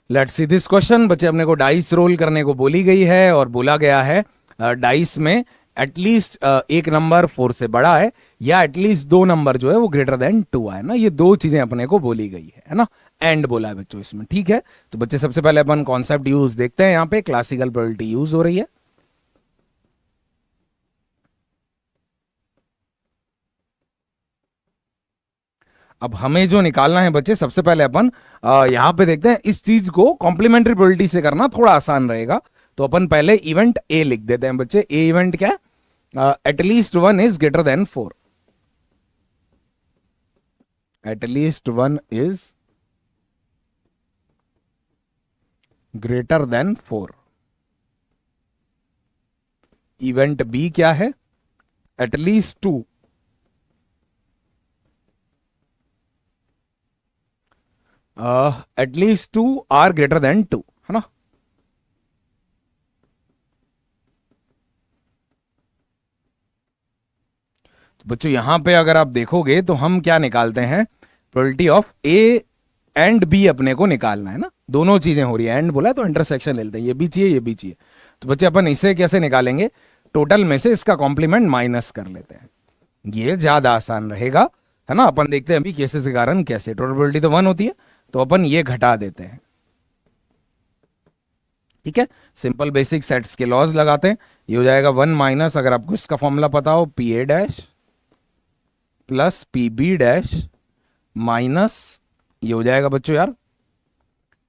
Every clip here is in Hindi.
Let's see this question. बच्चे अपने को डाइस रोल करने को बोली गई है और बोला गया है डाइस में एटलीस्ट एक नंबर 4 से बड़ा है या एटलीस्ट दो नंबर जो है वो ग्रेटर देन 2 है ना। ये दो चीजें अपने को बोली गई है ना। एंड बोला है बच्चों इसमें, ठीक है। तो बच्चे सबसे पहले अपन कॉन्सेप्ट यूज देखते हैं। यहाँ पे क्लासिकल प्रोबेबिलिटी यूज हो रही है। अब हमें जो निकालना है बच्चे, सबसे पहले अपन यहां पे देखते हैं। इस चीज को कॉम्प्लीमेंट्री प्रोबेबिलिटी से करना थोड़ा आसान रहेगा। तो अपन पहले इवेंट ए लिख देते हैं बच्चे। ए इवेंट क्या है? At least one is greater than 4। At least one is greater than 4। Event B क्या है? At least 2 at least 2 are greater than 2, है ना। तो बच्चों यहां पे अगर आप देखोगे तो हम क्या निकालते हैं? Probability of A and B अपने को निकालना है ना। दोनों चीजें हो रही है, एंड बोला है तो इंटरसेक्शन ले लेते हैं। ये भी चाहिए, ये भी चाहिए। तो बच्चे अपन इसे कैसे निकालेंगे? टोटल में से इसका कॉम्प्लीमेंट माइनस कर लेते हैं। ये ज्यादा आसान रहेगा, है ना। अपन देखते हैं अभी केसेस के कारण कैसे। टोटल प्रोबेबिलिटी तो 1 होती है, तो अपन ये घटा देते हैं, ठीक है। सिंपल बेसिक सेट्स के लॉज लगाते हैं। ये हो जाएगा 1 माइनस, अगर आपको इसका फॉर्मूला पता हो, P A dash plus P B dash minus, ये हो जाएगा बच्चों यार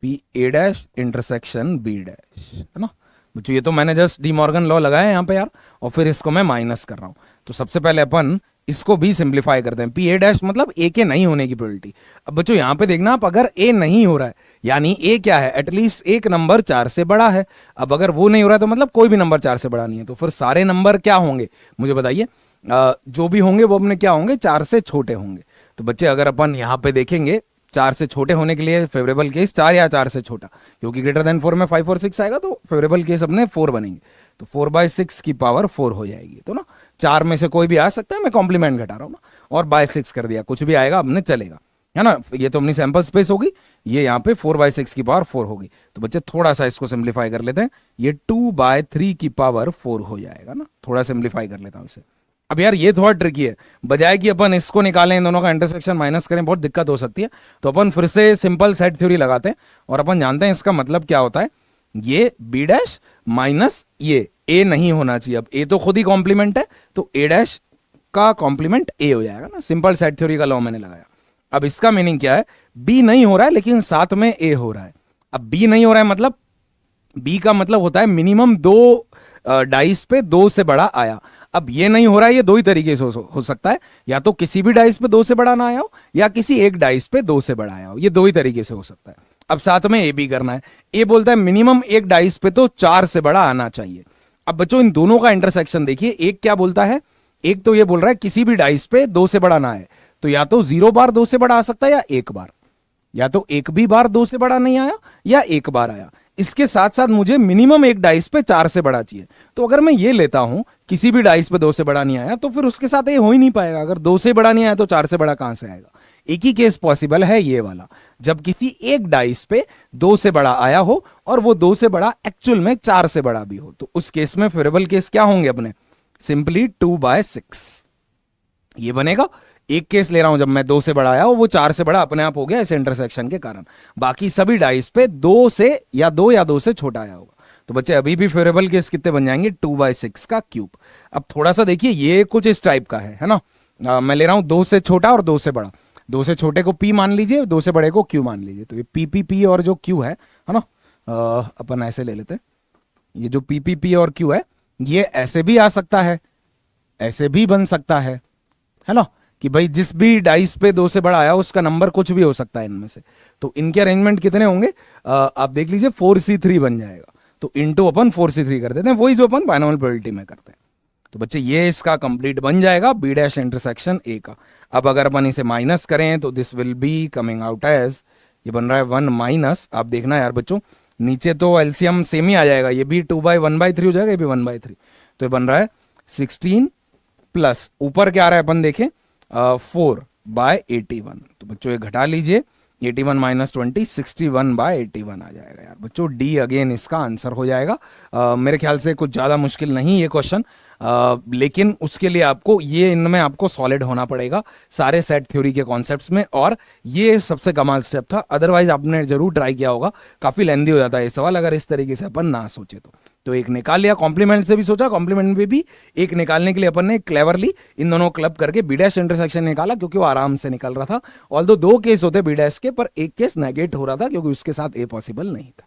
P A dash intersection B dash, है ना। बच्चों ये तो मैंने जस्ट डी मॉर्गन लॉ लगाया है यहाँ पे यार, और फिर इसको मैं माइनस कर रहा हूं। तो सबसे पहले अपन इसको भी सिंप्लीफाई करते हैं। पी ए डैश मतलब ए के नहीं होने की प्रोबेबिलिटी। अब बच्चों यहां पे देखना आप, अगर ए नहीं हो रहा है यानी ए क्या है? एटलीस्ट एक नंबर 4 से बड़ा है। अब अगर वो नहीं हो रहा है तो मतलब कोई भी नंबर 4 से बड़ा नहीं है। तो फिर सारे नंबर क्या होंगे मुझे बताइए? जो भी होंगे वो अपने क्या होंगे? 4 से छोटे होंगे। तो बच्चे अगर अपन यहां पे देखेंगे, 4 से छोटे होने के लिए फेवरेबल केस 4 या 4 से छोटा, क्योंकि ग्रेटर देन 4 में 5 और 6 आएगा, तो फेवरेबल केस अपने 4 बनेंगे। तो 4/6 की पावर 4 हो जाएगी। तो ना 4 में से कोई भी आ सकता है, मैं कॉम्प्लीमेंट घटा रहा हूं ना, और बाय 6 कर दिया, कुछ भी आएगा अपने चलेगा, है ना। ये तो अपनी सैंपल स्पेस होगी। ये यहाँ पे 4/6 की पावर 4 होगी। तो बच्चे थोड़ा सा इसको सिंप्लीफाई कर लेते हैं। ये 2/3 की पावर 4 हो जाएगा ना। थोड़ा सिंप्लीफाई कर लेता हूं इसे। अब यार ये थोड़ा ट्रिकी है, बजाय कि अपन इसको निकालें, इन दोनों का इंटरसेक्शन माइनस करें, बहुत दिक्कत हो सकती है। तो अपन फिर से सिंपल सेट थ्योरी लगाते हैं और अपन जानते हैं इसका मतलब क्या होता है। ये बी डैश माइनस ये ए नहीं होना चाहिए। अब ए तो खुद ही कॉम्प्लीमेंट है, तो ए डैश का कॉम्प्लीमेंट ए हो जाएगा ना। सिंपल सेट थ्योरी का लॉ मैंने लगाया। अब इसका मीनिंग क्या है? बी नहीं हो रहा है लेकिन साथ में ए हो रहा है। अब बी नहीं हो रहा है मतलब, बी का मतलब होता है मिनिमम दो डाइस पे 2 से बड़ा आया। अब ये नहीं हो रहा है, ये दो ही तरीके से हो सकता है। या तो किसी भी डाइस पे 2 से बड़ा ना आया हो, या किसी एक डाइस पे 2 से बड़ा आया हो। ये दो ही तरीके से हो सकता है। अब साथ में ए भी करना है। ए बोलता है मिनिमम एक डाइस पे तो 4 से बड़ा आना चाहिए। अब बच्चों इन दोनों का इंटरसेक्शन देखिए। एक क्या बोलता है? एक तो ये बोल रहा है किसी भी डाइस पे 2 से बड़ा ना आए। तो या तो 0 बार 2 से बड़ा आ सकता है, या एक बार, या तो एक भी बार 2 से बड़ा नहीं आया, या एक बार आया। इसके साथ साथ मुझे मिनिमम एक डाइस पे 4 से बड़ा चाहिए। तो अगर मैं ये लेता हूं किसी भी डाइस पे 2 से बड़ा नहीं आया, तो फिर उसके साथ ये हो ही नहीं पाएगा। अगर 2 से बड़ा नहीं आया तो 4 से बड़ा कहां से आएगा? एक ही केस पॉसिबल है, ये वाला, जब किसी एक डाइस पे 2 से बड़ा आया हो और वो 2 से बड़ा एक्चुअल में 4 से बड़ा भी हो। तो उस केस में फेवरेबल केस क्या होंगे अपने? सिंपली 2/6 ये बनेगा। एक केस ले रहा हूं जब मैं 2 से बड़ा आया, वो 4 से बड़ा अपने आप हो गया इस इंटरसेक्शन के कारण। बाकी सभी डाइस पे 2 से या 2 से छोटा आया होगा। तो बच्चे अभी भी फेवरेबल केस कितने बन जाएंगे? 2/6 का क्यूब। अब थोड़ा सा देखिए, ये कुछ इस टाइप का है ना। मैं ले रहा हूं 2 से छोटा और 2 से बड़ा। 2 से छोटे को पी मान लीजिए, 2 से बड़े को क्यू मान लीजिए। तो ये पी और जो क्यू है ना, अपन ऐसे ले लेते हैं। ये जो पी और क्यू है, ये ऐसे भी आ सकता है, ऐसे भी बन सकता है ना। कि भाई जिस भी डाइस पे 2 से बड़ा आया उसका नंबर कुछ भी हो सकता है इनमें से। तो इनके अरेंजमेंट कितने होंगे? आप देख लीजिए 4C3 बन जाएगा। तो इंटू अपन 4C3 कर देते हैं, वही जो अपन बायनोमियल प्रोबेबिलिटी में करते हैं। तो बच्चे ये इसका कंप्लीट बन जाएगा बी डैश इंटरसेक्शन ए का। अब अगर अपन इसे माइनस करें तो this will be coming out as, ये बन रहा है 1 माइनस, आप देखना यार बच्चों, नीचे तो एलसीएम सेम ही आ जाएगा। ये भी 2/1/3 हो जाएगा, ये भी 1/3। तो ये बन रहा है 16 प्लस ऊपर क्या आ रहा है अपन देखें 4/81। तो बच्चों ये घटा लीजिए, 81 माइनस 20 61/81 आ जाएगा यार बच्चों। डी अगेन इसका आंसर हो जाएगा। मेरे ख्याल से कुछ ज़्यादा मुश्किल नहीं ये क्वेश्चन, लेकिन उसके लिए आपको ये इनमें आपको सॉलिड होना पड़ेगा सारे सेट थ्योरी के कॉन्सेप्ट्स में, और ये सबसे कमाल स्टेप था। अदरवाइज आपने जरूर ट्राई किया होगा, काफ़ी लेंदी हो जाता है ये सवाल अगर इस तरीके से अपन ना सोचे तो एक निकाल लिया, कॉम्प्लीमेंट से भी सोचा, कॉम्प्लीमेंट में भी एक निकालने के लिए अपन ने क्लेवरली इन दोनों क्लब करके बी डैश इंटरसेक्शन निकाला, क्योंकि वो आराम से निकल रहा था। ऑल्दो दो केस होते बी डैश के, पर एक केस नेगेट हो रहा था क्योंकि उसके साथ ए पॉसिबल नहीं था।